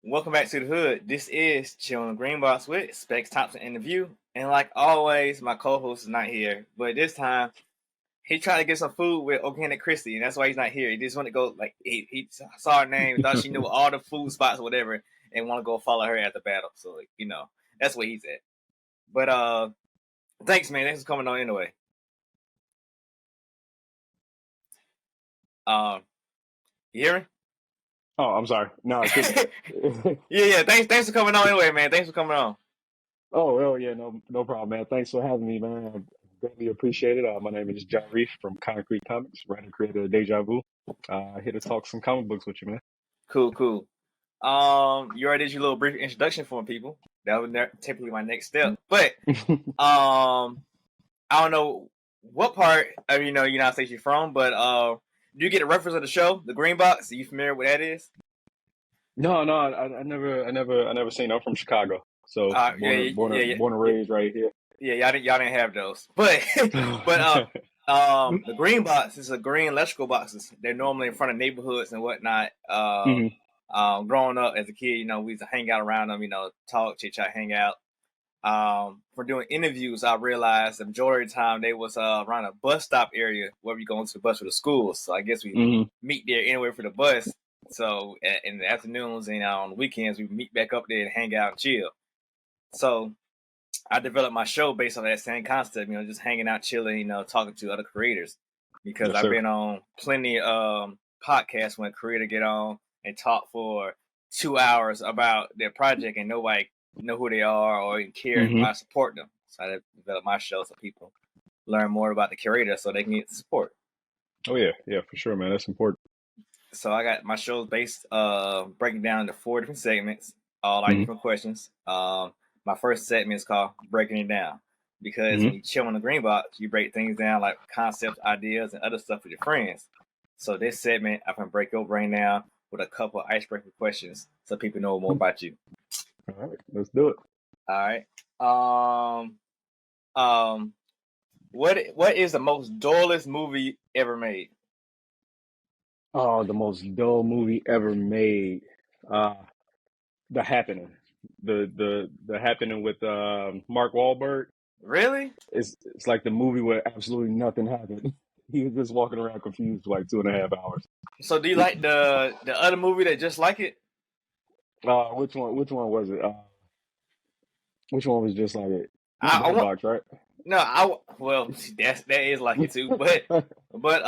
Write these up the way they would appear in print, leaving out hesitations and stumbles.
Welcome back to the hood. This is Chill on the Green Box with Specks, Thompson, and the View. And like always, my co-host is not here, but this time he tried to get some food with Organic Christy, and that's why he's not here. He just wanted to go like he saw her name, thought she knew all the food spots or whatever, and want to go follow her at the battle. So that's where he's at. But thanks, man. Thanks for coming on anyway. You hear me? Oh, I'm sorry. No, yeah. Thanks for coming on anyway, man. Thanks for coming on. Oh, well, yeah, no problem, man. Thanks for having me, man. I greatly appreciate it. My name is Ji-Reh from Concrete Comics, writer creator of Deja Vu. Here to talk some comic books with you, man. Cool. You already did your little brief introduction for people. That was typically my next step. But I don't know what part of United States you're from, but do you get a reference of the show, The Green Box? Are you familiar with what that is? No, I never seen. I'm from Chicago, so born and raised right here. Yeah, y'all didn't have those, but the Green Box is a green electrical boxes. They're normally in front of neighborhoods and whatnot. Growing up as a kid, we used to hang out around them, talk, chit chat, hang out. For doing interviews, I realized the majority of the time they was around a bus stop area where we going to the bus for the schools. So I guess we meet there anyway for the bus. So in the afternoons and on the weekends, we meet back up there and hang out and chill. So I developed my show based on that same concept, just hanging out, chilling, talking to other creators. Because Yes, I've sir. been on plenty of podcasts when a creator get on and talk for 2 hours about their project and nobody know who they are or even care if I support them. So I developed my show so people learn more about the creator so they can get the support. Oh yeah, for sure, man. That's important. So I got my shows based breaking down into 4 different segments, all like different questions. My first segment is called Breaking It Down. Because when you chill on the Green Box, you break things down like concepts, ideas, and other stuff with your friends. So this segment, I'm going to break your brain down with a couple of icebreaker questions so people know more about you. All right, let's do it. All right. What is the most dullest movie ever made? Oh, the most dull movie ever made. The Happening. The Happening with Mark Wahlberg. Really? It's like the movie where absolutely nothing happened. He was just walking around confused for like 2.5 hours. So do you like the other movie that just like it? Which one? Which one was it? Which one was just like it? Not I Bird want Box, right? no. Well, that is like it too, but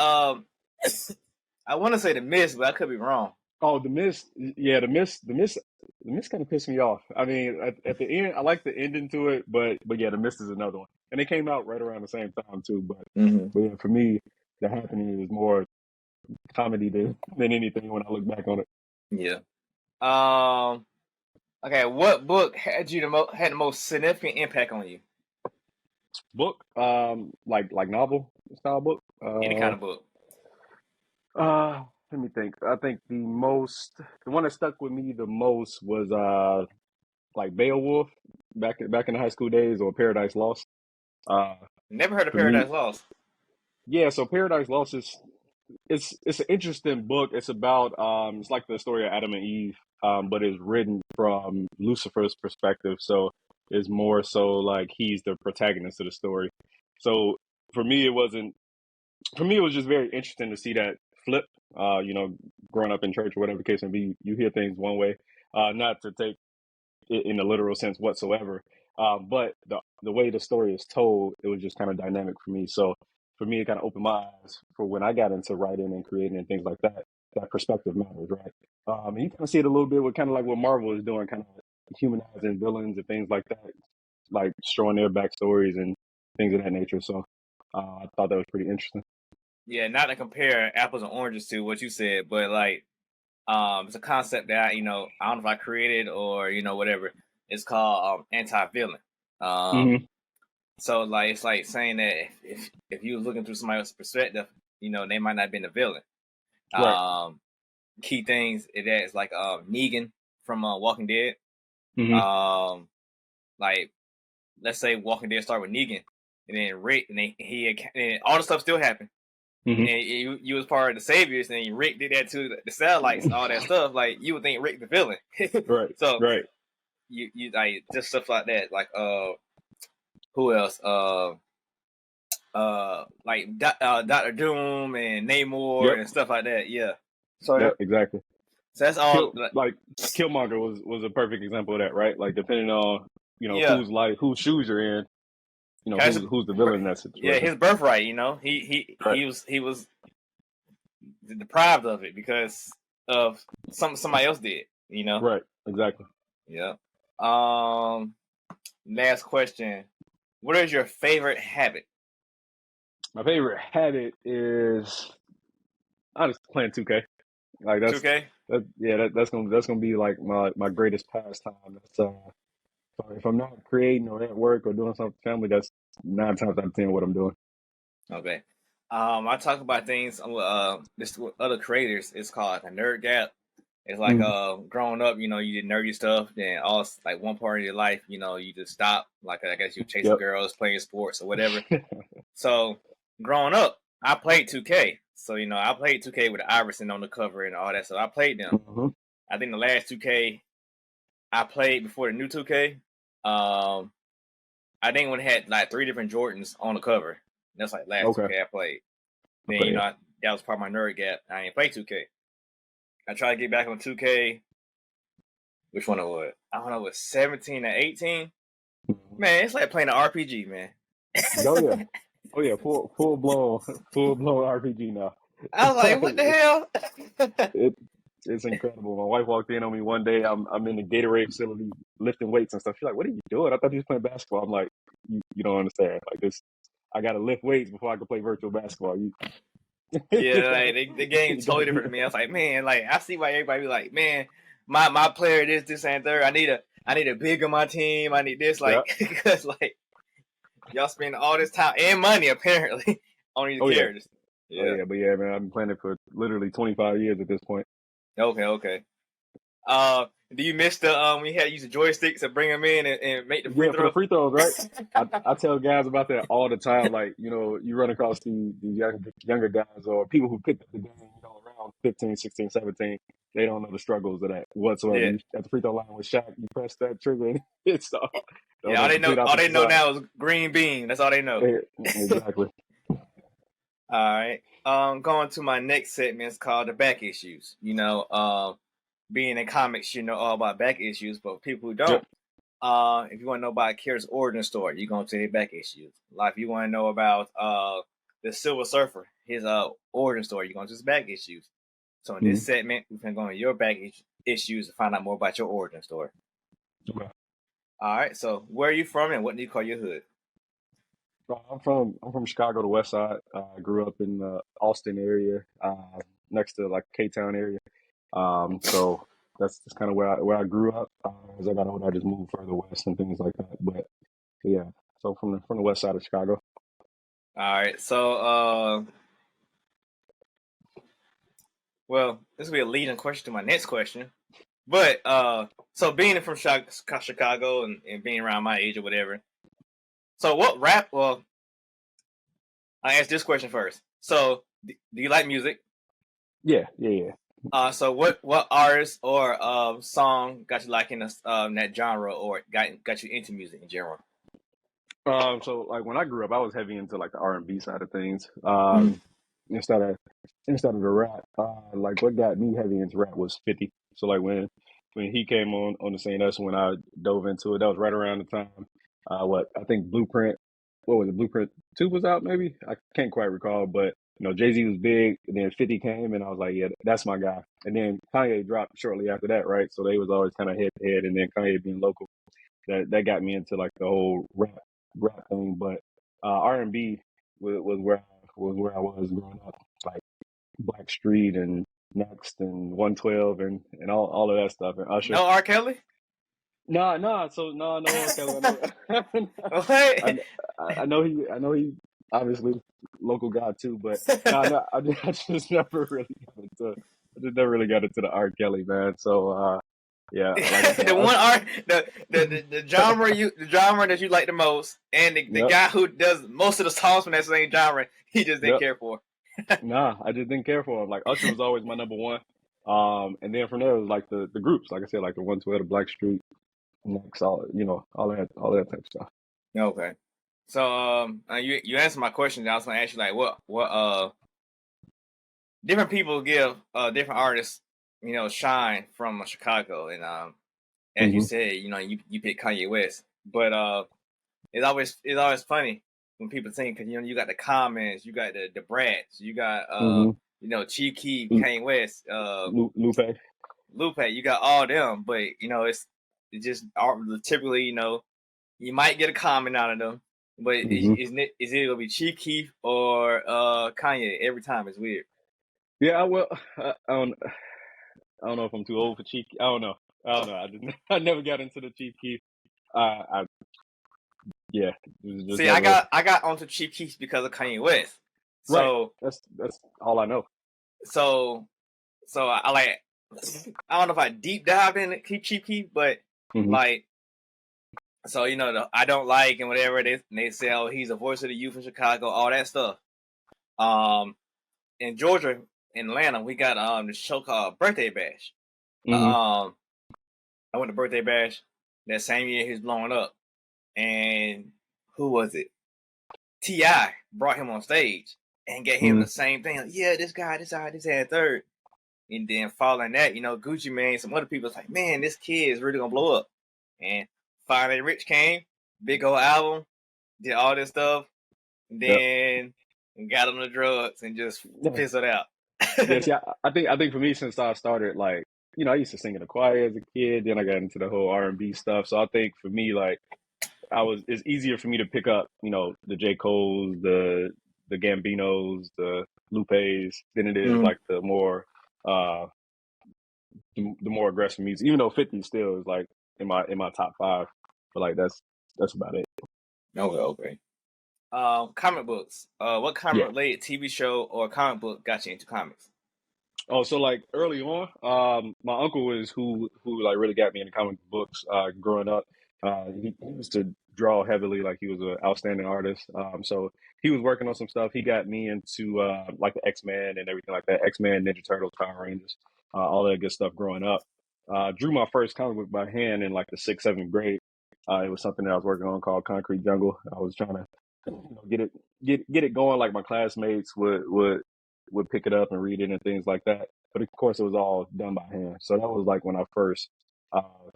I want to say The Mist, but I could be wrong. Oh, the Mist. Yeah, the Mist kind of pissed me off. I mean, at the end, I like the ending to it, but yeah, the Mist is another one, and it came out right around the same time too. But yeah, for me, The Happening is more comedy than anything when I look back on it. Yeah. Okay. What book had the most significant impact on you? Book, like novel style book. Any kind of book. Let me think. I think the one that stuck with me the most was like Beowulf back in the high school days, or Paradise Lost. Uh, Never heard of for me, Paradise Lost. yeah. So Paradise Lost is it's an interesting book. It's about it's like the story of Adam and Eve, but it's written from Lucifer's perspective. So it's more so like he's the protagonist of the story. So for me, it wasn't. For me, it was just very interesting to see that flip. Growing up in church or whatever the case may be, you hear things one way, not to take it in the literal sense whatsoever. But the way the story is told, it was just kind of dynamic for me. So for me, it kind of opened my eyes for when I got into writing and creating and things like that. That perspective matters, right? And you kind of see it a little bit with kind of like what Marvel is doing, kind of humanizing villains and things like that, like showing their backstories and things of that nature. So I thought that was pretty interesting. Yeah, not to compare apples and oranges to what you said, but like, it's a concept that I don't know if I created or whatever. It's called anti-villain. Hmm. So like it's like saying that if you was looking through somebody else's perspective, they might not have been the villain. Right. Key things that is like Negan from Walking Dead. Hmm. Um, like let's say Walking Dead started with Negan, and then Rick, and then all the stuff still happened. Mm-hmm. and you was part of the Saviors, and Rick did that to the satellites and all that stuff. Like you would think Rick the villain. Right. So Right. you like just stuff like that. Like who else? Like Doctor Doom and Namor Yep. and stuff like that. Yeah. So Yep. Exactly. so that's all. Like Killmonger was a perfect example of that, right? Like depending on Yeah. whose shoes you're in, who's the villain in that Yeah, situation. his birthright. Right. He was deprived of it because of somebody else did. Right. Exactly. Yeah. Last question. What is your favorite habit? My favorite habit is I just playing 2K. Like 2K? that's gonna be like my greatest pastime. That's if I'm not creating or at work or doing something with family, that's 9 times out of 10 what I'm doing. Okay. I talk about things this with other creators. It's called a nerd gap. It's like growing up, you did nerdy stuff, then all like one part of your life, you just stop. Like I guess you're chasing Yep. girls, playing sports or whatever. So growing up, I played 2K. So I played 2K with Iverson on the cover and all that. So I played them. Mm-hmm. I think the last 2K I played before the new 2K. I think when it had like 3 different Jordans on the cover. That's like last Okay. 2K I played. Then Okay, that was part of my nerd gap. I ain't played 2K. I tried to get back on 2K. Which one it was? I don't know. It was 17 or 18. Man, it's like playing an RPG, man. Oh yeah, full blown RPG now. I was like, what the hell? It's incredible. My wife walked in on me one day. I'm in the Gatorade facility lifting weights and stuff. She's like, "What are you doing?" I thought you was playing basketball. I'm like, "You don't understand. Like this, I got to lift weights before I can play virtual basketball." Yeah, like the game's totally different to me. I was like, man, like I see why everybody be like, man, my player this and third. I need a big on my team. I need this, like, because like y'all spend all this time and money apparently on these characters. Yeah. Oh yeah, but yeah, man, I've been playing it for literally 25 years at this point. Okay. Do you miss the when you had to use the joysticks to bring them in and make the free throws? For the free throws, right? I tell guys about that all the time. Like, you run across these younger guys or people who picked up the game, around 15, 16, 17. They don't know the struggles of that whatsoever. Yeah. You, at the free throw line with Shaq, you press that trigger and it's off. Yeah, all they know now is green bean. That's all they know. Exactly. All right. Going to my next segment is called the back issues. Being in comics, all about back issues, but people who don't, if you want to know about a character's origin story, you're going to their back issues. Like if you want to know about the Silver Surfer, his origin story, you're going to his back issues. So in this segment, we're going to go into your back issues to find out more about your origin story. Okay. All right. So where are you from, and what do you call your hood? I'm from Chicago, the West Side. I grew up in the Austin area, next to like K-Town area. So that's kind of where I grew up. As I got older, I just moved further west and things like that. But yeah, so from the West Side of Chicago. All right. So well, this will be a leading question to my next question. But so being from Chicago and being around my age or whatever. So what rap? Well, I asked this question first. So do you like music? Yeah. So what artist or song got you liking that genre or got you into music in general? So like when I grew up, I was heavy into like the R&B side of things. Instead of the rap, like what got me heavy into rap was 50. So like when he came on the scene, that's when I dove into it. That was right around the time. I think Blueprint. What was it? Blueprint 2 was out, maybe. I can't quite recall, but Jay-Z was big, and then 50 came, and I was like, yeah, that's my guy. And then Kanye dropped shortly after that, right? So they was always kind of head to head, and then Kanye being local, that got me into like the whole rap thing. But R&B was where I was growing up, like Blackstreet and Next and 112 and all of that stuff. And Usher. No R. Kelly? No. So no R. Kelly. I know he obviously local guy too, but I just never really got into the R. Kelly, man. So yeah, like I said, the genre that you like the most, and the guy who does most of the songs from that same genre, he just didn't care for. Nah, I just didn't care for him. Like Usher was always my number one. And then from there it was like the groups, like I said, like the 112, the Black Street, next, all that type of stuff. Okay. So you answered my question. I was gonna ask you like what different people give different artists, shine from Chicago, and as you Hmm. said, you pick Kanye West, but it's always funny when people think, because you got the Commons, you got the Brats, you got Hmm. Chief Keef, Kanye West, Lupe. Lupe, you got all them, but it's just typically, you might get a comment out of them, but Hmm. is it gonna be Chief Keef or Kanye every time? It's weird. Yeah, well, I don't know if I'm too old for Chief. I don't know. I don't know. I didn't. I never got into the Chief Keef. I Yeah, it was just See, I never got I got onto Chief Keef because of Kanye West. right. So That's all I know. so so I like I don't know if I deep dive in Chief Keef, but Hmm. like so I don't like and whatever they say, oh, he's a voice of the youth in Chicago, all that stuff. Um, in Georgia, in Atlanta, we got this show called Birthday Bash. Hmm. Um, I went to Birthday Bash that same year he was blowing up, and who was it? Ti brought him on stage and gave him Hmm. the same thing. Like, yeah, this guy, this and third. And then following that, Gucci Mane, some other people was like, man, this kid is really gonna blow up. And finally, Rich came, big old album, did all this stuff, and Yep. then got on the drugs and just Yeah. fizzled out. Yeah. See, I think for me, since I started, like, I used to sing in the choir as a kid. Then I got into the whole R&B stuff. So I think for me, like, it's easier for me to pick up, the J. Cole's, the Gambinos, the Lupes, than it is Mm. like uh the more aggressive music. Even though 50 still is like in my top five, but like that's about it. Okay. Comic books. What comic Yeah. related TV show or comic book got you into comics? Oh, so like early on, my uncle is who like really got me into comic books growing up. He used to draw heavily, like he was an outstanding artist. So he was working on some stuff. He got me into like the X-Men and everything like that. X-Men, Ninja Turtles, Power Rangers, all that good stuff growing up. Drew my first comic book by hand in like the sixth, seventh grade. It was something that I was working on called Concrete Jungle. I was trying to get it going. Like my classmates would pick it up and read it and things like that. But of course, it was all done by hand. So that was like when I first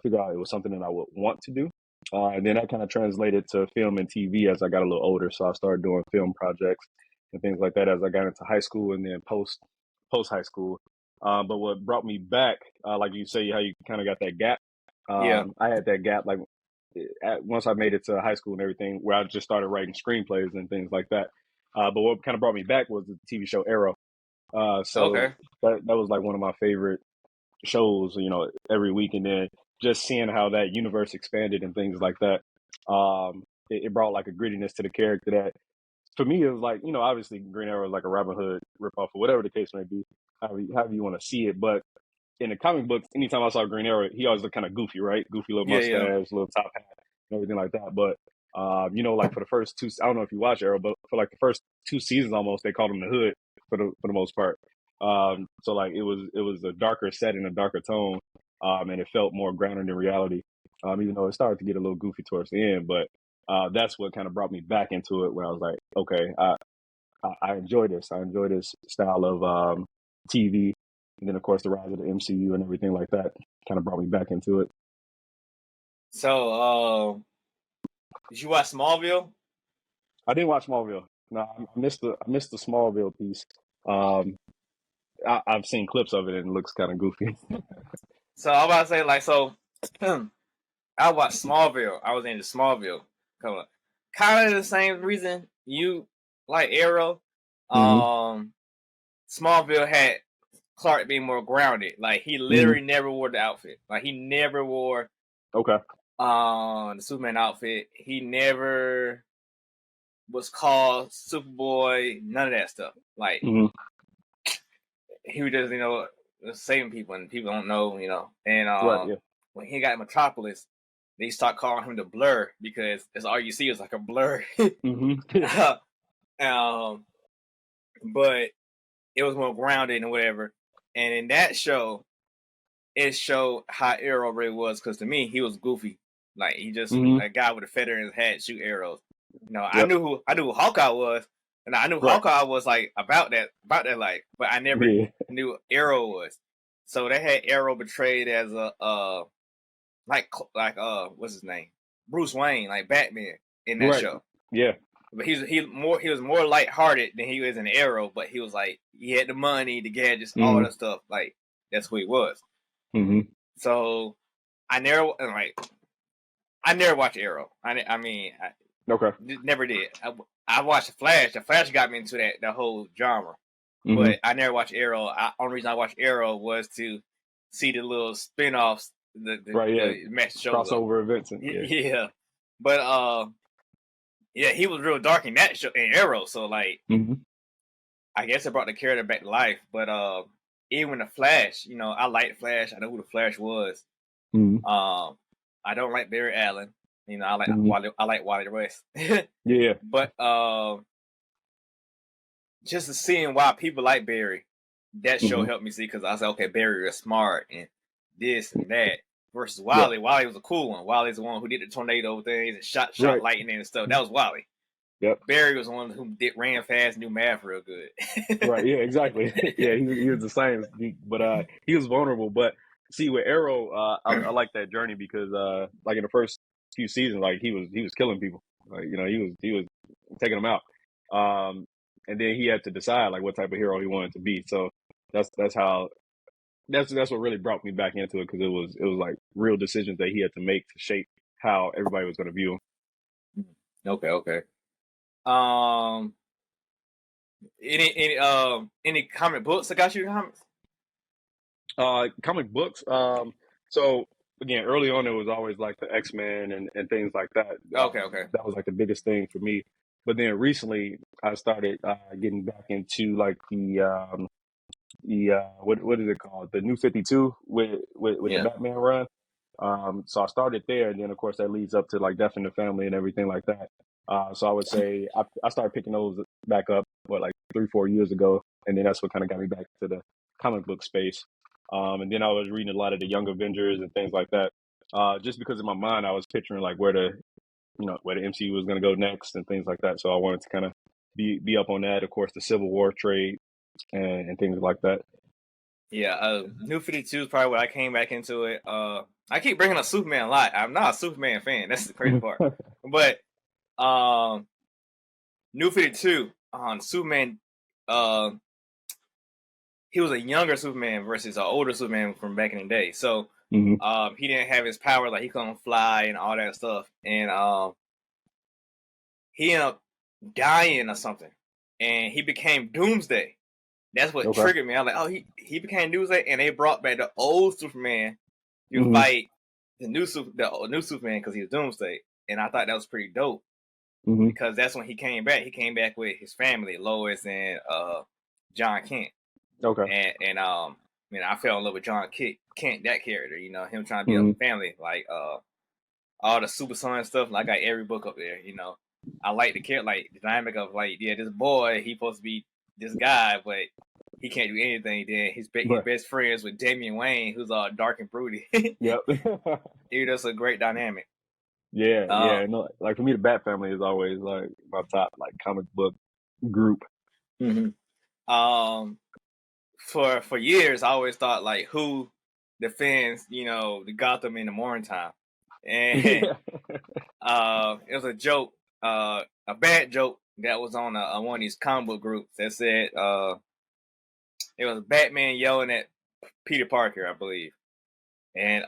figured out it was something that I would want to do. And then that kind of translated to film and TV as I got a little older. So I started doing film projects and things like that as I got into high school and then post high school. But what brought me back, like you say, how you kind of got that gap. Yeah. I had that gap like once I made it to high school and everything, where I just started writing screenplays and things like that. But what kind of brought me back was the TV show Arrow. So Okay. that was like one of my favorite shows, every week. And then just seeing how that universe expanded and things like that, it brought like a grittiness to the character that, for me, it was like, obviously Green Arrow is like a Robin Hood ripoff or whatever the case may be, however you want to see it. But in the comic books, anytime I saw Green Arrow, he always looked kind of goofy, right? Goofy little Yeah, yeah. mustache, little top hat, and everything like that. But like for the first two, I don't know if you watch Arrow, but for like the first two seasons, almost they called him the Hood for the most part. So like it was a darker setting, a darker tone, and it felt more grounded in reality. Even though it started to get a little goofy towards the end, but that's what kind of brought me back into it. Where I was like, okay, I enjoy this. I enjoy this style of TV. And then, of course, the rise of the MCU and everything like that kind of brought me back into it. So, did you watch Smallville? I didn't watch Smallville. No, I missed the Smallville piece. Um, I've seen clips of it and it looks kind of goofy. So I'm about to say like so. I watched Smallville. I was into Smallville. Kind of the same reason you like Arrow. Hmm. Um, Smallville had Clark being more grounded. Like he Hmm. literally never wore the outfit. Like he never wore Okay. the Superman outfit. He never was called Superboy. None of that stuff. Like Hmm. he was just saving people and people don't know. And Right. Yeah. when he got Metropolis, they start calling him the Blur because that's all you see is like a blur. Hmm. um, but it was more grounded and whatever. And in that show, it showed how Arrow really was, because to me, he was goofy. Like, he just a guy with a feather in his hat shoot arrows. You know, I knew who Hawkeye was, and I knew Hawkeye was like about that life, but I never knew Arrow was. So they had Arrow portrayed as a like what's his name, Bruce Wayne, like Batman in that show. Yeah. But he was more lighthearted than he was in Arrow, but he was like, he had the money, the gadgets, all that stuff. Like, that's who he was. So I never watched Arrow. I mean, never did. I watched Flash. The Flash got me into that whole genre, but I never watched Arrow. Only reason I watched Arrow was to see the little spin-offs, the match shows, crossover events. But he was real dark in that show, in Arrow. So like, I guess it brought the character back to life. But even the Flash, you know, I liked Flash. I know who the Flash was. I don't like Barry Allen. You know, I like Wally West. But just seeing why people like Barry, that show helped me see, because I said, okay, Barry is smart and this and that. Versus Wally. Wally was a cool one. Wally's the one who did the tornado things and shot lightning and stuff. That was Wally. Barry was the one who ran fast and knew math real good. Yeah, exactly. He was the same, but he was vulnerable. But see, with Arrow, I like that journey because, like in the first few seasons, like he was killing people. Like, you know, he was taking them out. And then he had to decide like what type of hero he wanted to be. So that's what really brought me back into it, because it was like real decisions that he had to make to shape how everybody was going to view him. Okay. Any comic books that got you comics? Comic books. So again, early on it was always like the X-Men and things like that. Okay. That was like the biggest thing for me. But then recently I started getting back into like the what is it called? The New 52 with the Batman run. So I started there, and then of course that leads up to like Death in the Family and everything like that. So I would say I started picking those back up like 3-4 years ago, and then that's what kind of got me back to the comic book space. And then I was reading a lot of the Young Avengers and things like that. Just because in my mind I was picturing like where the MCU was going to go next and things like that. So I wanted to kind of be up on that. Of course, the Civil War trade and things like that. New 52 is probably when I came back into it. I keep bringing up Superman a lot. I'm not a Superman fan. That's the crazy part. But New 52, Superman, he was a younger Superman versus an older Superman from back in the day. So he didn't have his power, like he couldn't fly and all that stuff. And he ended up dying or something. And he became Doomsday. That's what triggered me. I was like, he became Doomsday, and they brought back the old Superman to fight the new Superman because he was Doomsday. And I thought that was pretty dope because that's when he came back. He came back with his family, Lois and John Kent. And I fell in love with John Kent, that character. You know, him trying to be a family, like all the Super Son stuff. Like, I got every book up there. You know, I like the character, like the dynamic of like, this boy, he supposed to be this guy, but he can't do anything. Then he's best friends with Damian Wayne, who's all dark and broody. Dude, that's a great dynamic. No, like for me, the Bat Family is always like my top like comic book group. For years, I always thought like who defends, the Gotham in the morning time, and it was a joke, a bad joke that was on one of these comic book groups that said it was Batman yelling at Peter Parker, I believe, and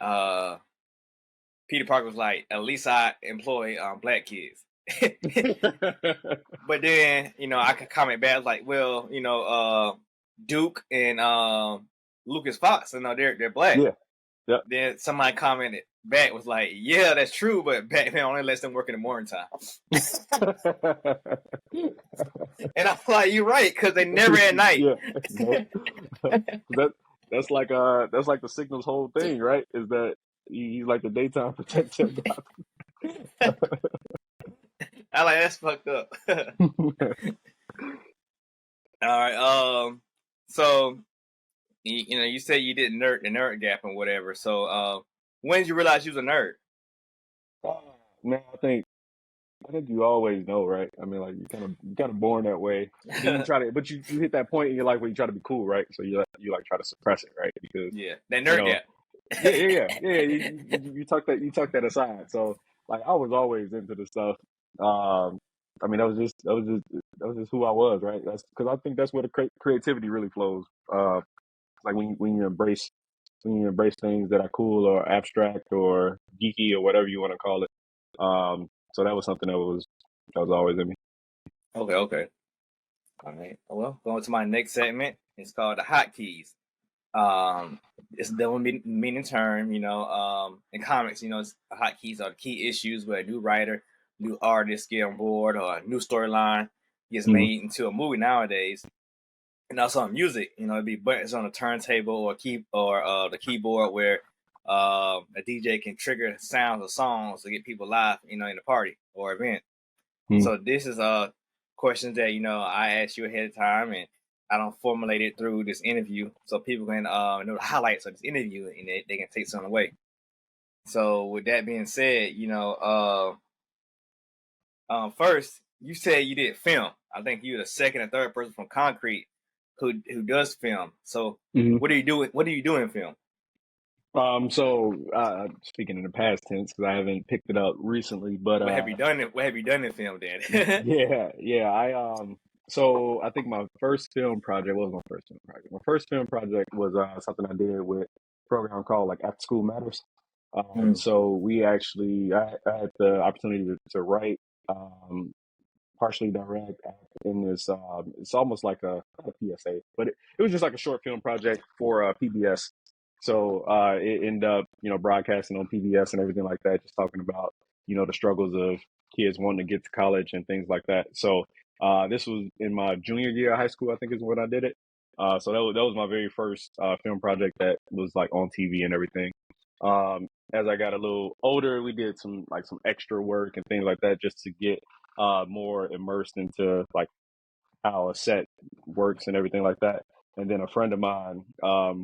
Peter Parker was like, "At least I employ black kids." But then, I could comment back like, well, Duke and Lucas Fox, they're black. Then somebody commented back was like, yeah, that's true, but Batman only lets them work in the morning time. And I'm like, you're right, because they never at night. That's like the Signal's whole thing, right? Is that he's like the daytime protector. I like, that's fucked up. All right. So you said you did nerd gap and whatever. So when did you realize you was a nerd? Man, I think you always know, right? I mean, like you kind of born that way. And then you try to, but you hit that point in your life where you try to be cool, right? So you like try to suppress it, right? Because Yeah, that you nerd know, gap. yeah. You tuck that aside. So like I was always into the stuff. Um, I mean, that was just who I was, right? That's because I think that's where the creativity really flows. Like when you embrace things that are cool or abstract or geeky or whatever you want to call it. So that was something that was always in me. Okay. All right. Well, going to my next segment. It's called the hotkeys. It's a double meaning term. In comics, hotkeys are the key issues where a new writer, new artist get on board, or a new storyline gets Mm-hmm. made into a movie nowadays. And also in music, it'd be buttons on a turntable or the keyboard where a DJ can trigger sounds of songs to get people live, in the party or event. Mm-hmm. So this is questions that I ask you ahead of time, and I don't formulate it through this interview, so people can know the highlights of this interview, and they can take something away. So with that being said, first you said you did film. I think you're the second or third person from Concrete who does film. So Mm-hmm. what are you doing? What do you do in film? So speaking in the past tense because I haven't picked it up recently, but What have you done? What have you done in film, then? yeah. So I think my first film project was my first film project. My first film project was something I did with a program called like After School Matters. So we actually I had the opportunity to write, partially direct, act in this. It's almost like not a PSA, but it was just like a short film project for PBS. So it ended up, broadcasting on PBS and everything like that, just talking about, the struggles of kids wanting to get to college and things like that. So this was in my junior year of high school, I think is when I did it. So that was my very first film project that was like on TV and everything. As I got a little older, we did some extra work and things like that just to get more immersed into like how a set works and everything like that. And then a friend of mine,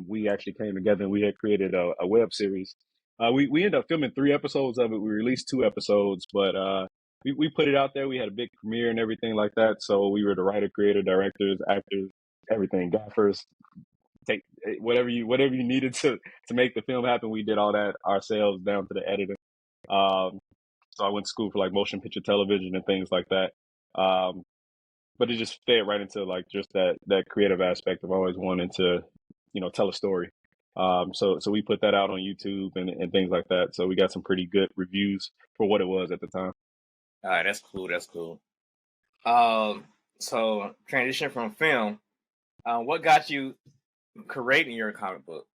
we actually came together and we had created a web series. We ended up filming 3 episodes of it. We released 2 episodes, but we put it out there. We had a big premiere and everything like that. So we were the writer, creator, directors, actors, everything, gaffers. Take whatever you needed to make the film happen. We did all that ourselves down to the editing. Um, so I went to school for like motion picture television and things like that. Um, but it just fed right into like just that creative aspect of always wanting to, tell a story. So we put that out on YouTube and things like that. So we got some pretty good reviews for what it was at the time. All right, that's cool. That's cool. So transition from film. What got you creating your comic book?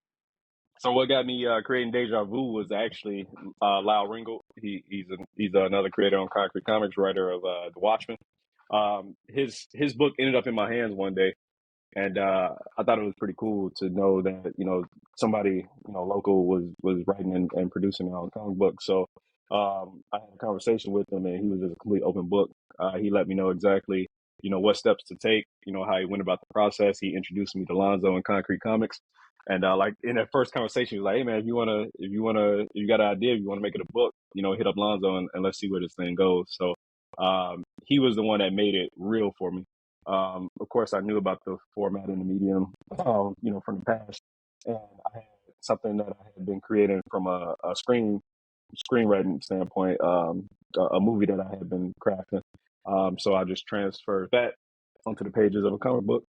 So what got me creating Deja Vu was actually Lyle Ringgold. He's another creator on Concrete Comics, writer of The Watchmen. His book ended up in my hands one day, and I thought it was pretty cool to know that somebody local was writing and producing their own comic book. So I had a conversation with him, and he was just a complete open book. He let me know exactly what steps to take, how he went about the process. He introduced me to Lonzo and Concrete Comics. And like in that first conversation, he was like, "Hey man, if you got an idea, if you want to make it a book, hit up Lonzo and let's see where this thing goes." So he was the one that made it real for me. Of course, I knew about the format and the medium, from the past, and I had something that I had been creating from a screenwriting standpoint, a movie that I had been crafting. So I just transferred that onto the pages of a comic book.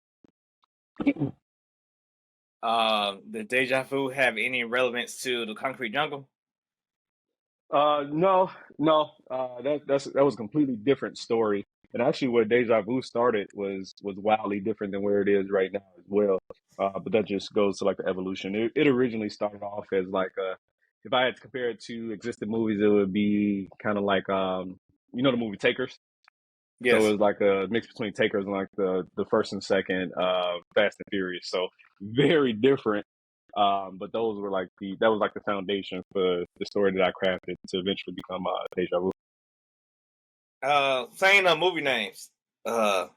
Did Deja Vu have any relevance to the Concrete Jungle? No, no. That was a completely different story. And actually, where Deja Vu started was wildly different than where it is right now as well. But that just goes to like the evolution. It originally started off as like if I had to compare it to existing movies, it would be kind of like the movie Takers. So it Yes. was like a mix between Takers and like the first and second Fast and Furious. So very different. But those were like that was like the foundation for the story that I crafted to eventually become Deja Vu. Saying movie names. And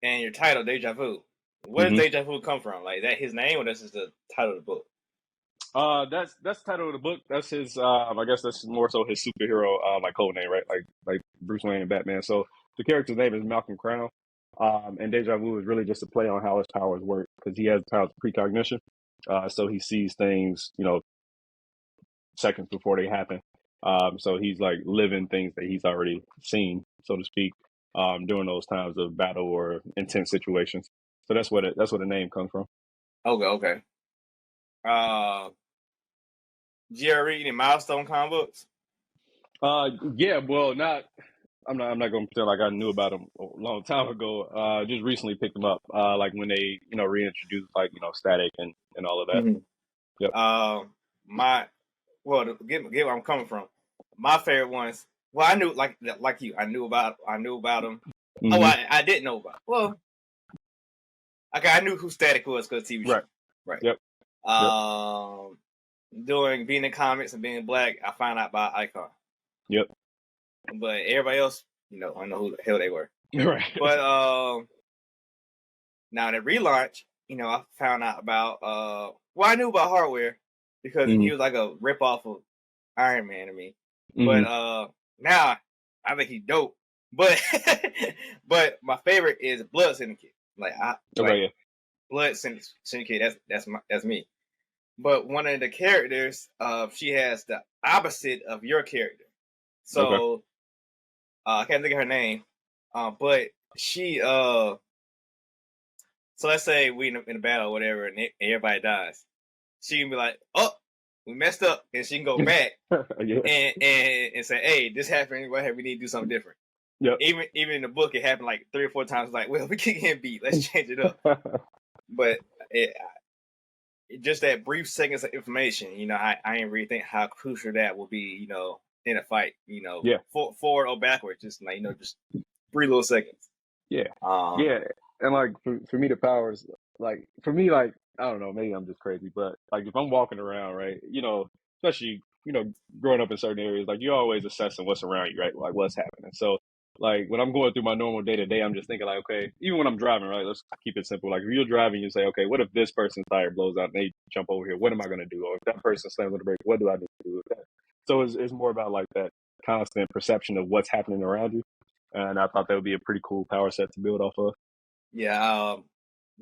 your title, Deja Vu. Where does Deja Vu come from? Like, is that his name, or that's just the title of the book? That's the title of the book. That's his. I guess that's more so his superhero, like code name, right? Like Bruce Wayne and Batman. So the character's name is Malcolm Crown. And Deja Vu is really just a play on how his powers work because he has powers of precognition. So he sees things, seconds before they happen. So he's like living things that he's already seen, so to speak, during those times of battle or intense situations. So that's what the name comes from. Okay. Did you ever read any Milestone comic books? Yeah, well, I'm not going to pretend like I knew about them a long time ago. Just recently picked them up, like when they, reintroduced like, Static and all of that. Mm-hmm. Yep. Get where I'm coming from. My favorite ones. Well, I knew like you. I knew about them. Mm-hmm. Oh, I didn't know about. Well, okay, I knew who Static was because TV show. Right. Yep. Doing being in comics and being black, I found out about Icon. Yep. But everybody else, I don't know who the hell they were. Right. But now the relaunch, I found out about I knew about Hardware because he was like a ripoff of Iron Man to me. But now I think he's dope. But but my favorite is Blood Syndicate. Blood Syndicate. That's me. But one of the characters, she has the opposite of your character. So I can't think of her name. But she so let's say we in a battle or whatever, and everybody dies. She can be like, "Oh, we messed up," and she can go back and say, "Hey, this happened. What we need to do something different." Yep. Even in the book, it happened like 3 or 4 times. Like, well, we keep getting beat. Let's change it up. But just that brief seconds of information, I didn't really think how crucial that will be, in a fight, forward or backwards, just like, just 3 little seconds. Yeah. And like for me, the powers, like for me, like, I don't know, maybe I'm just crazy, but like if I'm walking around, right, especially, growing up in certain areas, like you're always assessing what's around you, right? Like what's happening. So like when I'm going through my normal day to day, I'm just thinking like, okay, even when I'm driving, right, let's keep it simple. Like if you're driving, you say, okay, what if this person's tire blows out and they jump over here? What am I going to do? Or if that person slams on the brake, what do I need to do with that? So it's more about like that constant perception of what's happening around you. And I thought that would be a pretty cool power set to build off of. Yeah,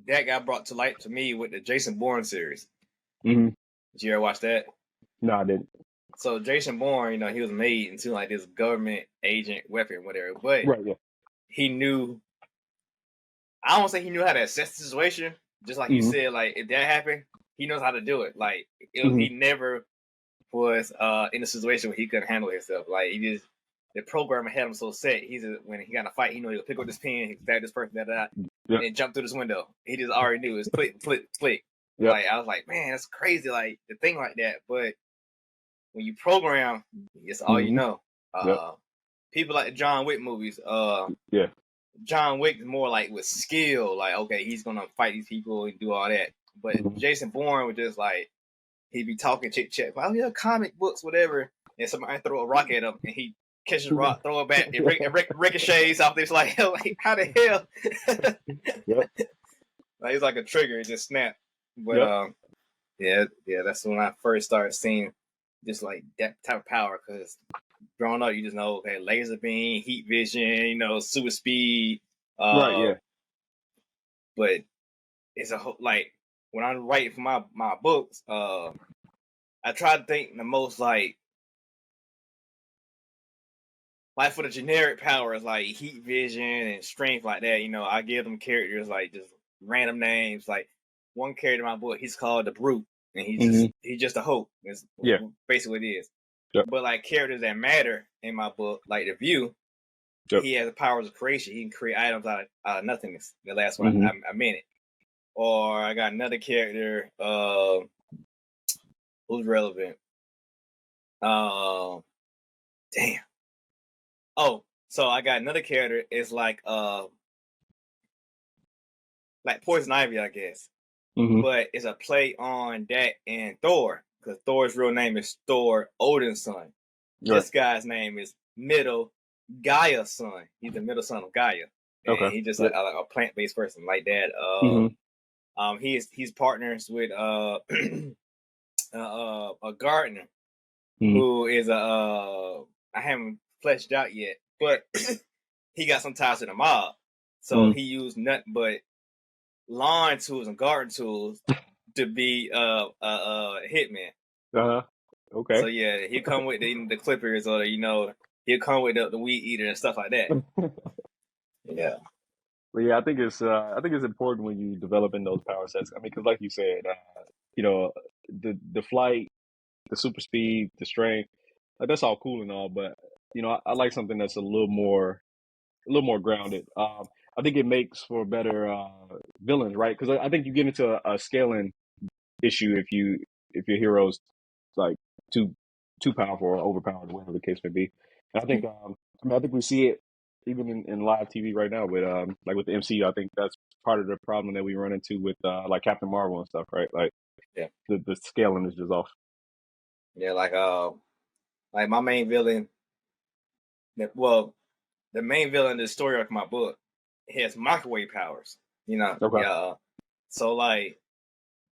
that got brought to light to me with the Jason Bourne series. Mm-hmm. Did you ever watch that? No, I didn't. So Jason Bourne, he was made into like this government agent weapon, whatever. But he knew. I don't want to say he knew how to assess the situation. Just like you said, like if that happened, he knows how to do it. Like he never was in a situation where he couldn't handle himself. Like the programmer had him so set. When he got in a fight, he knew he'll pick up this pen, he stab this person, and jump through this window. He just already knew it's click, click, click. Yep. Like I was like, man, that's crazy. Like the thing like that, but when you program, it's all you know. People like the John Wick movies. John Wick is more like with skill. Like, okay, he's gonna fight these people and do all that. But Jason Bourne was just like he'd be talking chit chat. Oh yeah, comic books, whatever. And somebody throw a rock at him, and he catches a rock, throw it back, and ricochets off this. Like how the hell? Like it's like a trigger, it just snapped. But that's when I first started seeing just like that type of power. Because growing up, you just know, okay, laser beam, heat vision, super speed. But it's a whole, like when I'm writing for my books, I try to think the most like for the generic powers like heat vision and strength like that. I give them characters like just random names. Like one character in my book, he's called the Brute, and he's just a hope. It's basically what it is. Yep. But like characters that matter in my book, like the View, he has the powers of creation. He can create items out of nothingness. The last one I meant it. Or I got another character who's relevant. Damn. Oh, so I got another character. It's like Poison Ivy, I guess. But it's a play on that and Thor, because Thor's real name is Thor Odin's son. This guy's name is Middle Gaia's son. He's the middle son of Gaia. And he's just like a plant-based person like that. He's partners with a gardener Mm. who is I haven't fleshed out yet, but he got some ties to the mob, so he used nothing but lawn tools and garden tools to be a hitman. Okay. So yeah, he'll come with the clippers, or he'll come with the weed eater and stuff like that. Yeah. But yeah, I think it's important when you developing those power sets. I mean, because like you said, you know, the flight, the super speed, the strength, like that's all cool and all, but I like something that's a little more grounded. I think it makes for better villains, right? Because I think you get into a scaling issue if your hero's like too too powerful or overpowered, whatever the case may be. And I think we see it even in live TV right now with like with the MCU. I think that's part of the problem that we run into with like Captain Marvel and stuff, right? Like Yeah. the scaling is just off. Yeah, like my main villain. Well, the main villain in the story arc of my book has microwave powers. Okay. Yeah. So like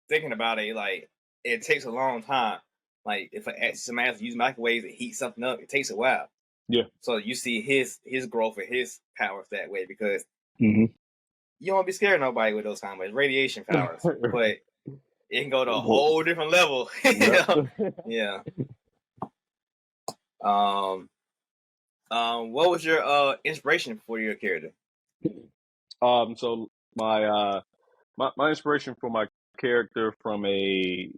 thinking about it, like it takes a long time. Like if somebody has to use microwaves to heat something up, it takes a while. Yeah. So you see his growth and his powers that way, because Mm-hmm. you don't be scared of nobody with those kind of radiation powers, but it can go to a Well, whole different level. yep. Yeah. Um. What was your inspiration for your character? So my inspiration for my character from an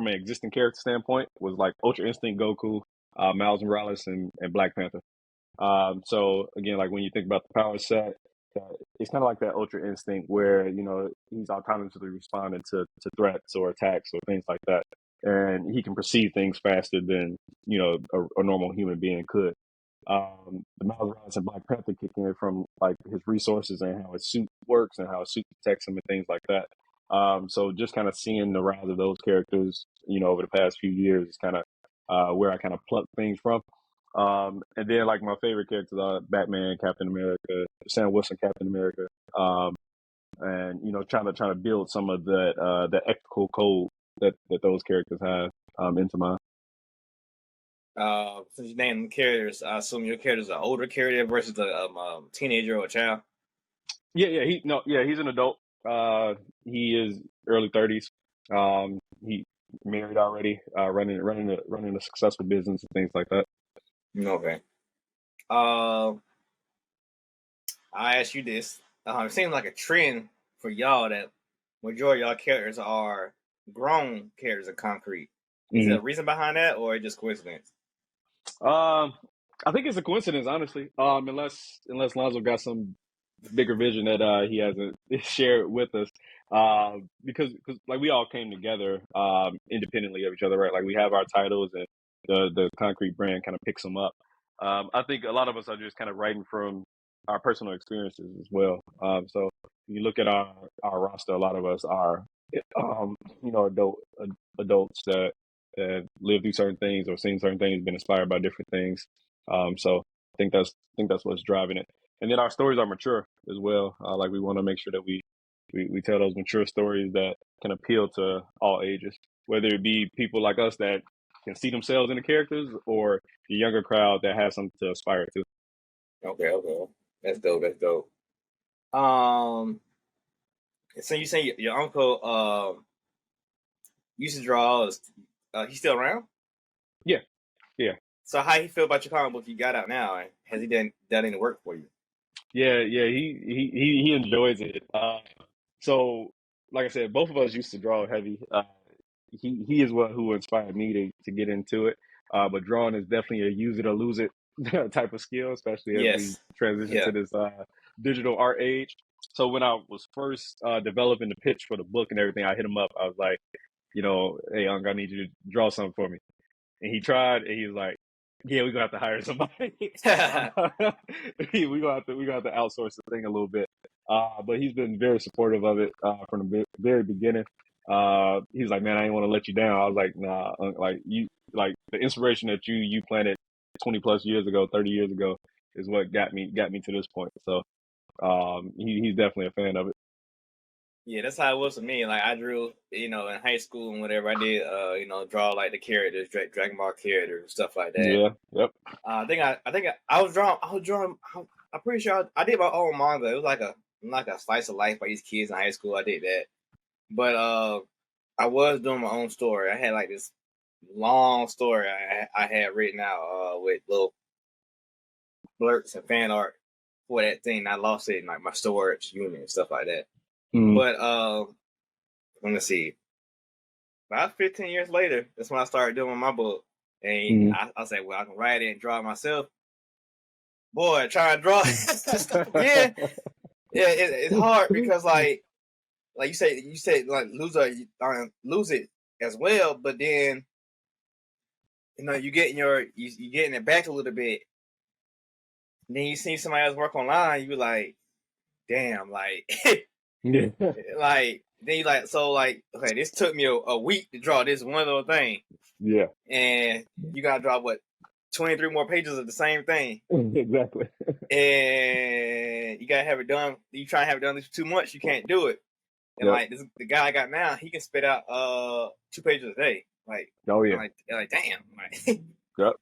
existing character standpoint was like Ultra Instinct Goku, Miles Morales, and Black Panther. So again, like when you think about the power set, it's kind of like that Ultra Instinct where he's autonomously responding to threats or attacks or things like that, and he can perceive things faster than a normal human being could. The Miles Morales and Black Panther kick in from like his resources and how his suit works and how his suit protects him and things like that. So just kind of seeing the rise of those characters, over the past few years is kind of where I kind of pluck things from. And then like my favorite characters are Batman, Captain America, Sam Wilson, Captain America, and trying to build some of the ethical code that those characters have into mine. Since you named characters, I assume your character is an older character versus a teenager or a child. He's an adult. He is early 30s. He married already, running a successful business and things like that. Okay. I ask you this. It seems like a trend for y'all that majority of y'all characters are grown characters in concrete. Is there a reason behind that, or just coincidence? I think it's a coincidence, honestly. Unless Lonzo got some bigger vision that he hasn't shared with us. Because like we all came together independently of each other, right? Like we have our titles and the concrete brand kind of picks them up. I think a lot of us are just kind of writing from our personal experiences as well. So when you look at our roster, a lot of us are adults that live through certain things or seen certain things, been inspired by different things. So I think that's what's driving it. And then our stories are mature as well. Like we want to make sure that we tell those mature stories that can appeal to all ages, whether it be people like us that can see themselves in the characters, or the younger crowd that has something to aspire to. Okay. That's dope. That's dope. Um, so you say your uncle used to draw. He's still around? Yeah, yeah, So how he feel about your comic book you got out now? And has he done any work for you? yeah. He enjoys it. So like I said, both of us used to draw heavy. He is who inspired me to get into it. But drawing is definitely a use it or lose it type of skill, especially as we Yes. transition to Yeah. this digital art age. So when I was first developing the pitch for the book and everything, I hit him up. I was like, hey, Unc, I need you to draw something for me. And he tried, and he was like, "Yeah, we're gonna have to hire somebody. We gonna have to outsource the thing a little bit." But he's been very supportive of it from the very beginning. He's like, "Man, I didn't want to let you down." I was like, "Nah, like you, like the inspiration that you planted 20 plus years ago, 30 years ago, is what got me to this point." So he's definitely a fan of it. Yeah, that's how it was for me. Like I drew, in high school and whatever I did, draw like the characters, Dragon Ball characters, stuff like that. Yeah. Yep. I was drawing. I'm pretty sure I did my own manga. It was like a slice of life by these kids in high school. I did that, but I was doing my own story. I had like this long story I had written out with little blurts and fan art for that thing. I lost it in like my storage unit and stuff like that. Mm-hmm. But let me see. About 15 years later, that's when I started doing my book. And I said, well, I can write it and draw it myself. Boy, trying to draw stuff again. Yeah, it's hard because like you said like lose it as well, but then you getting it back a little bit. And then you see somebody else work online, you be like, damn, like Yeah. like then you like so like okay, this took me a week to draw this one little thing. Yeah. And you gotta draw 23 more pages of the same thing. Exactly. And you gotta have it done. You try and have it done for 2 months, you can't do it. And like the guy I got now, he can spit out 2 pages a day. Like, oh yeah, like damn, like yep.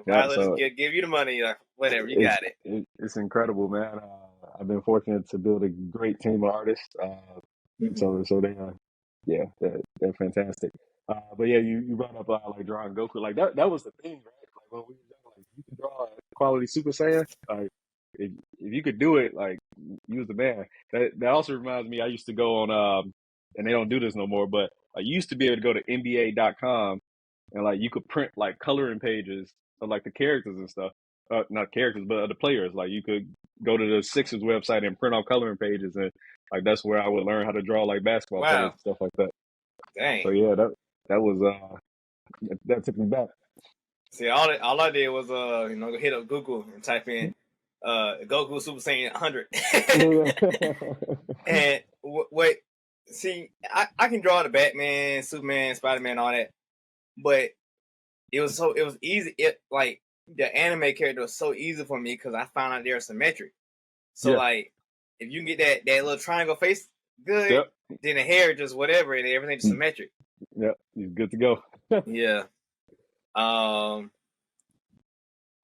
So give you the money, like whatever, you got it. It's incredible, man. I've been fortunate to build a great team of artists. So they are, yeah, they're fantastic. But yeah, you brought up like drawing Goku, like that was the thing, right? Like when we were young, like you could draw a quality Super Saiyan, like if you could do it, like you was the man. That also reminds me, I used to go on and they don't do this no more, but I used to be able to go to NBA.com and like you could print like coloring pages of like the characters and stuff. Not characters, but the players. Like you could go to the Sixers website and print out coloring pages, and like that's where I would learn how to draw like basketball players and stuff like that. Dang. So yeah, that was that took me back. See, all I did was hit up Google and type in Goku Super Saiyan 100. And wait, see, I can draw the Batman, Superman, Spider-Man, all that, but it was easy. It like the anime character was so easy for me because I found out they're symmetric. So like, if you can get that little triangle face good, then the hair just whatever, and everything's symmetric. Yep, you're good to go. Yeah. Naruto.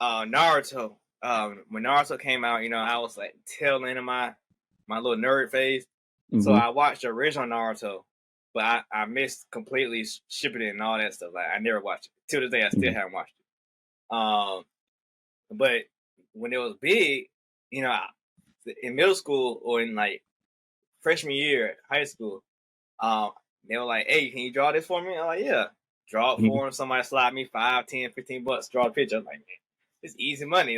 When Naruto came out, I was like tail end of my little nerd phase. So I watched the original Naruto, but I missed completely Shippuden and all that stuff. Like I never watched it. Till this day, I still haven't watched it. But when it was big, in middle school or in like freshman year at high school, they were like, hey, can you draw this for me? I'm like, yeah. Draw it for him. Somebody slide me $5, $10, $15, draw a picture. I'm like, man, it's easy money.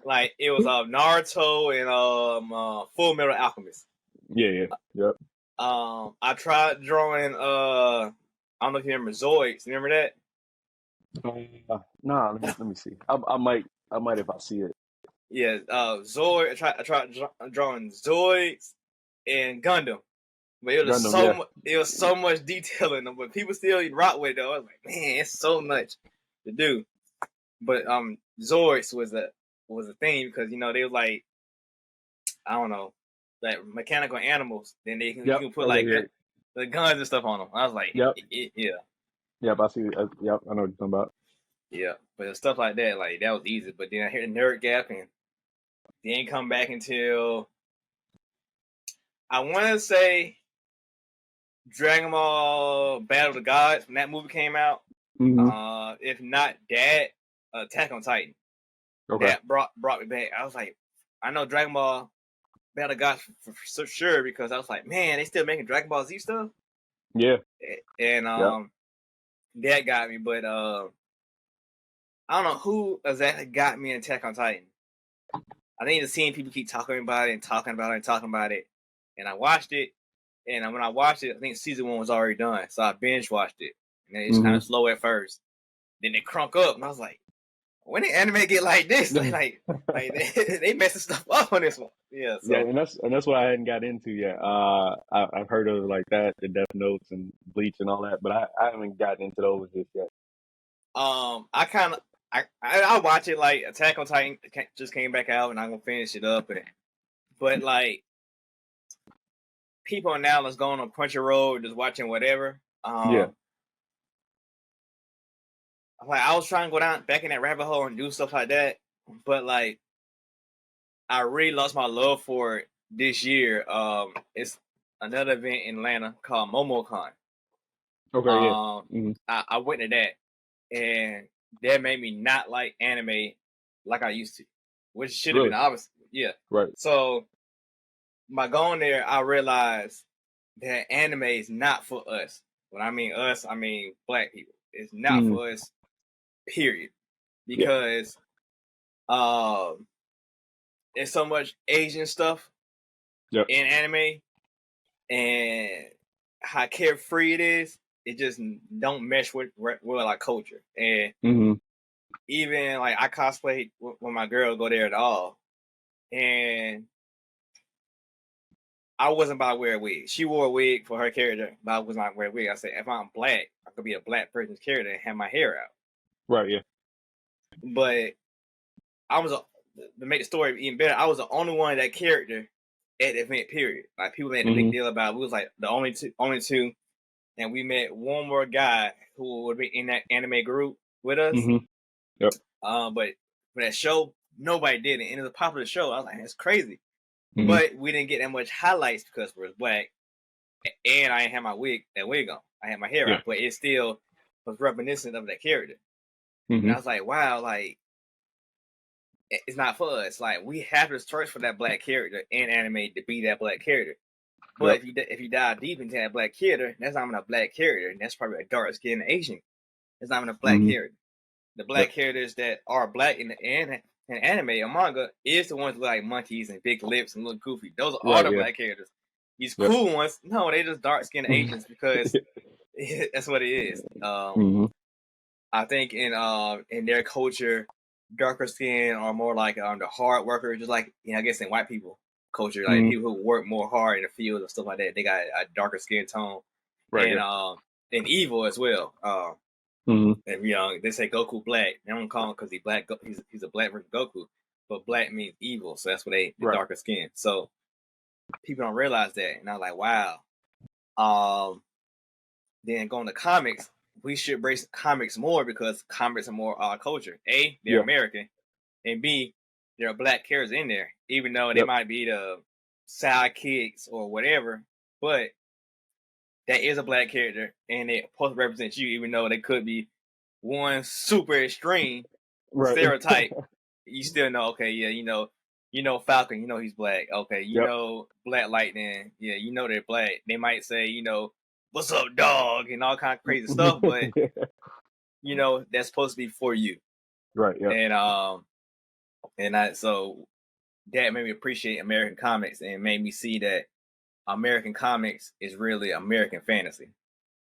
Like it was Naruto and Full Metal Alchemist. Yeah. Yep. I tried drawing I don't know if you remember Zoids. You remember that? Nah, let me see. I might if I see it. Yeah, Zoid. I tried drawing Zoids and Gundam. But it was so much detail in them, but people still rock with it though. I was like, man, it's so much to do. But Zoids was a thing because they were like, I don't know, like mechanical animals. Then you can put like the guns and stuff on them. I was like, yeah. Yep, I see. Yep, I know what you're talking about. Yeah, but stuff like that, like that was easy. But then I hit the nerd gap and didn't come back until I want to say Dragon Ball Battle of the Gods when that movie came out. If not that, Attack on Titan. Okay. That brought me back. I was like, I know Dragon Ball Battle of the Gods for sure because I was like, man, they still making Dragon Ball Z stuff. Yeah. And that got me, but I don't know who exactly got me in Attack on Titan. I think just seeing people keep talking about it and talking about it, and I watched it. And when I watched it, I think season 1 was already done, so I binge watched it. And it's kind of slow at first. Then they crunk up, and I was like, "When did anime get like this? like they messing stuff up on this one." Yeah, so. Yeah, and that's what I hadn't got into yet. I've heard of like that, the Death Notes and Bleach and all that, but I haven't gotten into those just yet. I watch it like Attack on Titan just came back out, and I'm gonna finish it up. But like people now that's going on Crunchyroll just watching whatever. Yeah. Like I was trying to go down back in that rabbit hole and do stuff like that, but like I really lost my love for it this year. It's another event in Atlanta called MomoCon. Okay. Yeah. I went to that, and that made me not like anime like I used to, which should have been obvious. Yeah. Right. So by going there, I realized that anime is not for us. When I mean us, I mean black people. It's not for us, period. Because there's so much Asian stuff in anime, and how carefree it is, it just don't mesh with our culture. And even like I cosplayed when my girl go there at all, and I wasn't about to wear a wig. She wore a wig for her character, but I was not wearing a wig. I said, if I'm black, I could be a black person's character and have my hair out. Right, yeah. But to make the story even better, I was the only one of that character at the event, period. Like, people made a big deal about it. We was like the only two. And we met one more guy who would be in that anime group with us. Yep. But for that show, nobody did it. And it was a popular show. I was like, that's crazy. But we didn't get that much highlights because we're black. And I didn't have my wig on. I had my hair out. But it still was reminiscent of that character. And I was like, wow, like, it's not for us. Like, we have to search for that black character in anime to be that black character. But if you dive deep into that black character, that's not even a black character. And that's probably a dark-skinned Asian. It's not even a black character. The black characters that are black in anime or manga is the ones with like monkeys and big lips and look goofy. Those are all the black characters. These cool ones, no, they just dark-skinned Asians because that's what it is. I think in their culture, darker skin are more like the hard worker, just like, I guess in white people culture, like people who work more hard in the field and stuff like that. They got a darker skin tone, and evil as well. And they say Goku black. They don't call him because he's black. He's a black version of Goku, but black means evil, so that's what the darker skin. So people don't realize that, and I was like, wow. Then going to comics, we should embrace comics more because comics are more our culture. A, they're American, and B, there are black characters in there, even though they might be the sidekicks or whatever, but that is a black character, and it supposed to represent you, even though they could be one super extreme stereotype. You still know, okay, yeah, you know Falcon, you know he's black. Okay, you know Black Lightning, yeah, you know they're black. They might say, what's up, dog, and all kind of crazy stuff, but that's supposed to be for you, right? Yeah. So that made me appreciate American comics and made me see that American comics is really American fantasy.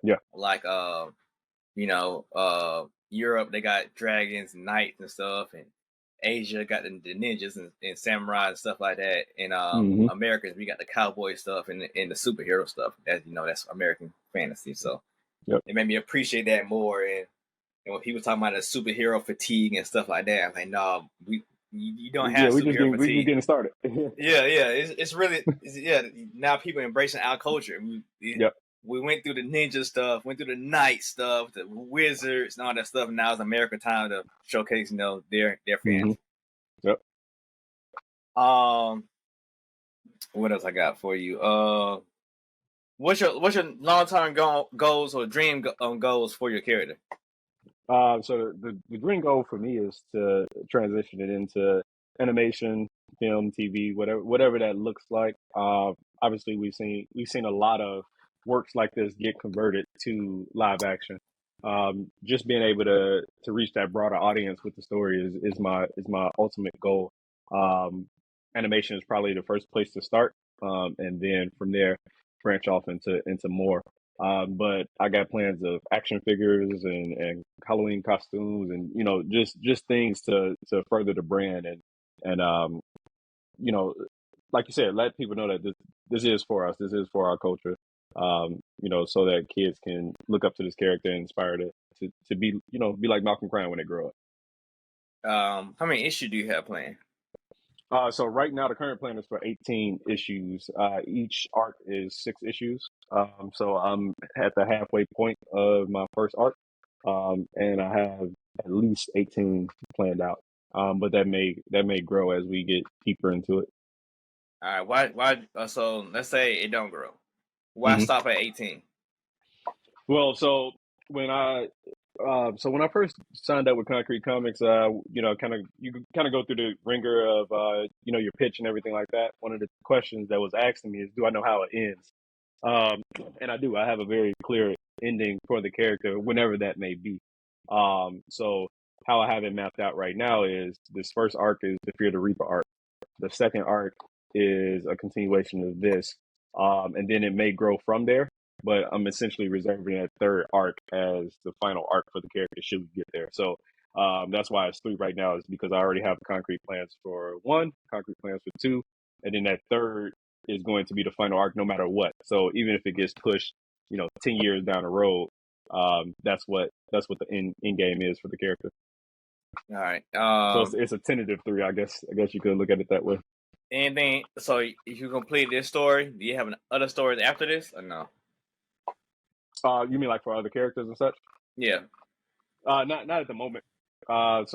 Yeah. Like Europe, they got dragons and knights and stuff, and Asia got the ninjas and samurai and stuff like that. And Americans, we got the cowboy stuff and the superhero stuff. That's American fantasy. So it made me appreciate that more. And when people talking about the superhero fatigue and stuff like that, I'm like, no, you don't have superhero fatigue. We getting started. It's really now people embracing our culture. We went through the ninja stuff, went through the knight stuff, the wizards, and all that stuff. And now it's American time to showcase, their fans. Yep. What else I got for you? What's your long term goals or dream goals for your character? So the dream goal for me is to transition it into animation, film, TV, whatever that looks like. Obviously, we've seen a lot of works like this get converted to live action. Just being able to reach that broader audience with the story is my ultimate goal. Animation is probably the first place to start, and then from there branch off into more. But I got plans of action figures and Halloween costumes and just things to further the brand and like you said, let people know that this is for us. This is for our culture. So that kids can look up to this character and inspire to be be like Malcolm Crown when they grow up. How many issues do you have planned? So right now the current plan is for 18 issues. Each arc is 6 issues. So I'm at the halfway point of my first arc, and I have at least 18 planned out. But that may grow as we get deeper into it. All right. Why? So let's say it don't grow. Why hmm stop at 18? Well, when I first signed up with Concrete Comics, you kind of go through the ringer of your pitch and everything like that. One of the questions that was asked to me is, do I know how it ends? Um, and I do. I have a very clear ending for the character, whenever that may be. So how I have it mapped out right now is this first arc is the Fear the Reaper arc. The second arc is a continuation of this, and then it may grow from there. But I'm essentially reserving that third arc as the final arc for the character should we get there. So that's why it's 3 right now, is because I already have concrete plans for 1, concrete plans for 2, and then that third is going to be the final arc no matter what. So even if it gets pushed, 10 years down the road, that's what the end game is for the character. All right. So it's a tentative 3, I guess. I guess you could look at it that way. Anything? So if you complete this story, do you have other stories after this or no? You mean like for other characters and such? Yeah. Not at the moment. And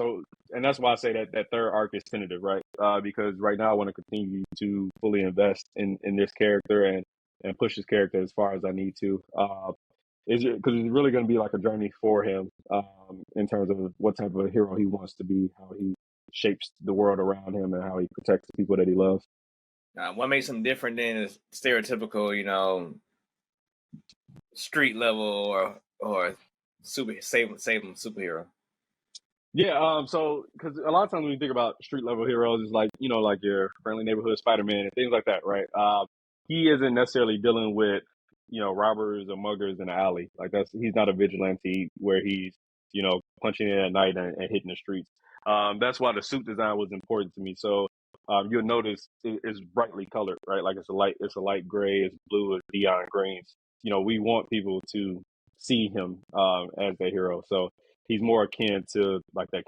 that's why I say that third arc is tentative, right? Because right now I want to continue to fully invest in this character and push his character as far as I need to. Because it's really going to be like a journey for him, in terms of what type of a hero he wants to be, how he shapes the world around him, and how he protects the people that he loves. What makes him different than his stereotypical, street level or save him superhero? Yeah, so because a lot of times when you think about street level heroes, it's like like your friendly neighborhood Spider-Man and things like that, right? He isn't necessarily dealing with robbers or muggers in the alley. Like he's not a vigilante where he's punching in at night and hitting the streets. That's why the suit design was important to me. So you'll notice it's brightly colored, right? Like it's a light gray, it's blue, it's neon greens. We want people to see him as their hero. So he's more akin to like that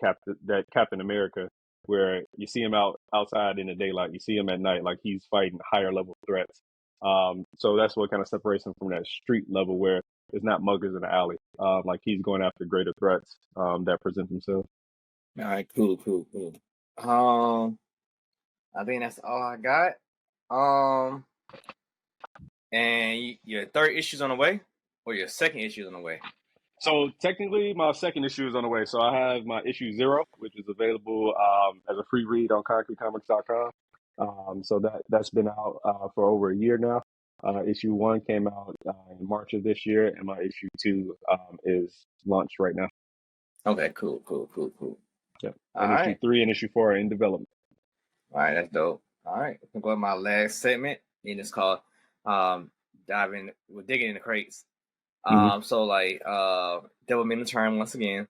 Captain America, where you see him outside in the daylight, you see him at night, like he's fighting higher level threats. So that's what kind of separates him from that street level where it's not muggers in the alley. Like he's going after greater threats that present themselves. All right, cool. I think that's all I got. And your third issue's on the way, or your second issue's on the way? So technically, my second issue is on the way. So I have my issue 0, which is available as a free read on concretecomics.com. So that's been out for over a year now. Issue 1 came out in March of this year, and my issue 2 is launched right now. Okay, cool. Yep. All And right. issue 3 and issue 4 are in development. All right, that's dope. All right, I'm going to my last segment, and it's called we're digging in the crates. So like Devil May Turn once again.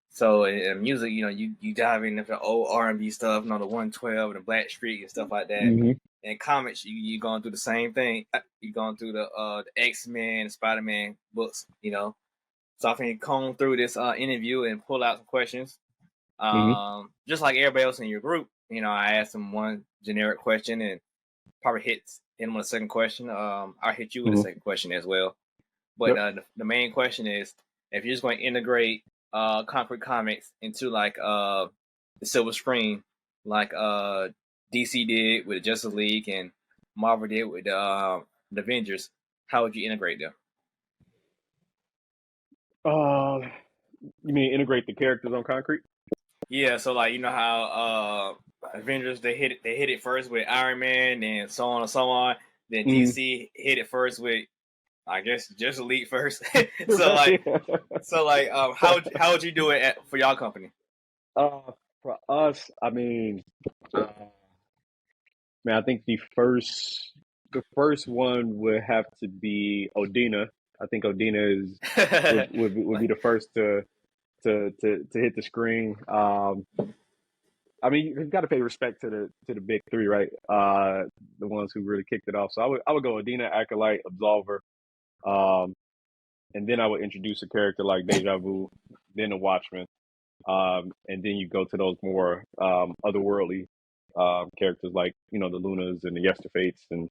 So in music, you dive into the old R&B stuff, the 112 and the Black Street and stuff like that. Mm-hmm. In comics, you going through the same thing. You going through the X-Men, Spider-Man books, So I can comb through this interview and pull out some questions. Just like everybody else in your group, I asked them one generic question and probably hit them with a second question. I'll hit you with a second question as well. But the main question is, if you're just going to integrate Concrete Comics into like the silver screen, like DC did with the Justice League and Marvel did with the Avengers, how would you integrate them? You mean integrate the characters on Concrete? Yeah, so like how Avengers they hit it first with Iron Man, and so on and so on. Then DC hit it first with, I guess, just Elite first. How would you do it for y'all company? For us, I mean, man, I think the first one would have to be Odina. I think Odina would be the first to hit the screen. I mean, you've got to pay respect to the big 3, right? The ones who really kicked it off. So I would go Odina, Acolyte, Absolver, and then I would introduce a character like Deja Vu, then the Watchmen, and then you go to those more otherworldly characters like, the Lunas and the Yesterfates and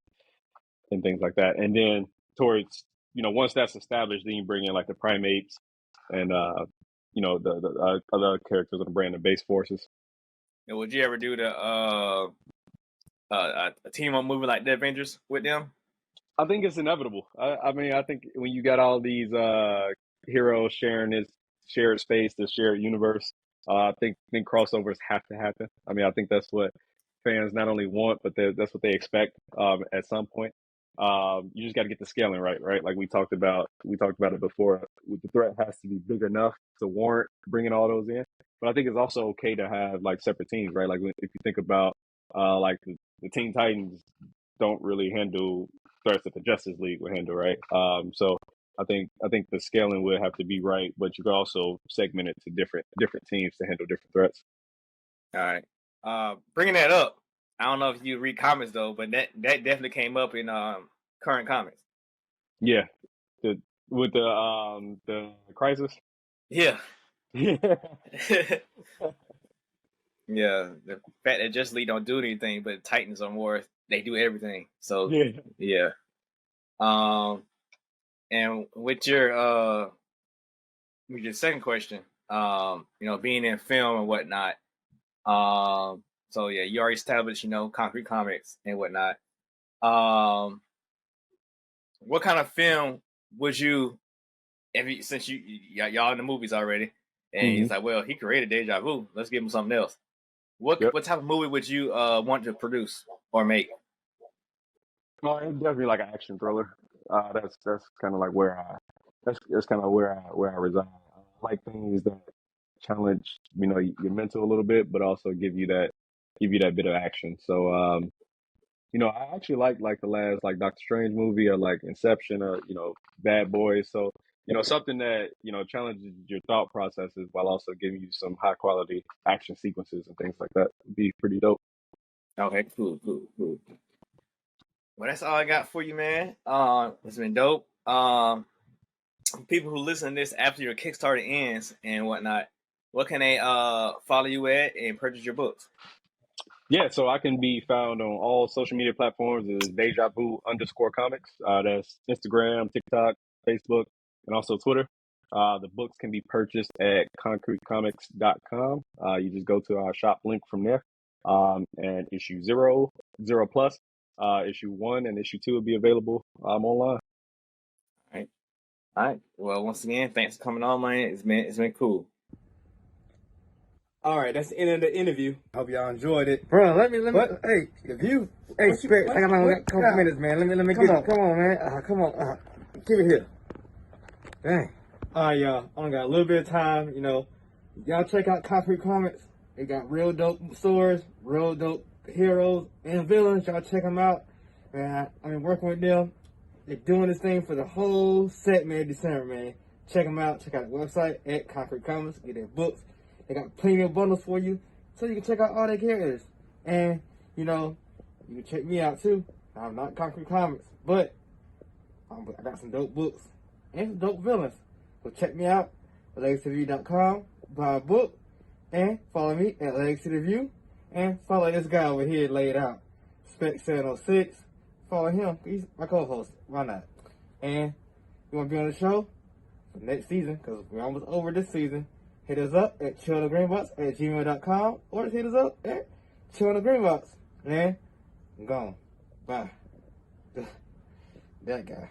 things like that. And then towards, once that's established, then you bring in like the Primates and, the other characters of the brand, the base forces. And would you ever do a team up movie like the Avengers with them? I think it's inevitable. I mean, I think when you got all these heroes sharing this shared space, this shared universe, I think crossovers have to happen. I mean, I think that's what fans not only want, but that's what they expect at some point. You just got to get the scaling right? Like we talked about it before. The threat has to be big enough to warrant bringing all those in. But I think it's also okay to have like separate teams, right? Like if you think about like the Teen Titans don't really handle threats that the Justice League would handle, right? So I think the scaling would have to be right, but you could also segment it to different teams to handle different threats. All right. Bringing that up, I don't know if you read comics though, but that definitely came up in current comics. Yeah, with the Crisis. Yeah. Yeah. Yeah, the fact that Justice League don't do anything, but Titans are more, they do everything. So yeah. And with your second question, being in film and whatnot. So yeah, you already established, concrete comics and whatnot. What kind of film would you, since y'all in the movies already, and he's like, well, he created Deja Vu, let's give him something else. What type of movie would you want to produce or make? No, it's definitely like an action thriller. That's kind of like that's kind of where I reside. I like things that challenge, your mental a little bit, but also give you that bit of action. So, I actually like the last like Doctor Strange movie or like Inception or Bad Boys. So, something that challenges your thought processes while also giving you some high quality action sequences and things like that would be pretty dope. Okay, cool. Well, that's all I got for you, man. It's been dope. People who listen to this after your Kickstarter ends and whatnot, what can they follow you at and purchase your books? Yeah, so I can be found on all social media platforms as Deja Vu _comics. That's Instagram, TikTok, Facebook, and also Twitter. The books can be purchased at concretecomics.com. You just go to our shop link from there. And issue 0 plus, issue 1 and issue 2 will be available online. All right. Well, once again, thanks for coming on, man. It's been cool. All right, that's the end of the interview. Hope y'all enjoyed it. Bro, let me. Hey, if you, hey, Specks, I got a couple minutes, man. Let me get. Come on, man. Come on. Give it here. Dang. All right, y'all. I only got a little bit of time. Y'all check out Concrete Comics. They got real dope stories, real dope heroes and villains. Y'all check them out. Man, I've been working with them. They're doing this thing for the whole segment of December, man. Check them out. Check out the website at Concrete Comics. Get their books. They got plenty of bundles for you, so you can check out all their characters. And, you can check me out too. I'm not Concrete Comics, but I got some dope books and some dope villains. So check me out at LegacyReview.com, buy a book, and follow me at Legacy Review, and follow this guy over here laid out, Specks 706. Follow him. He's my co-host. Why not? And you want to be on the show for next season, because we're almost over this season. Hit us up at chillthegreenbox@gmail.com or just hit us up at chillthegreenbox. Man, I'm gone. Bye. That guy.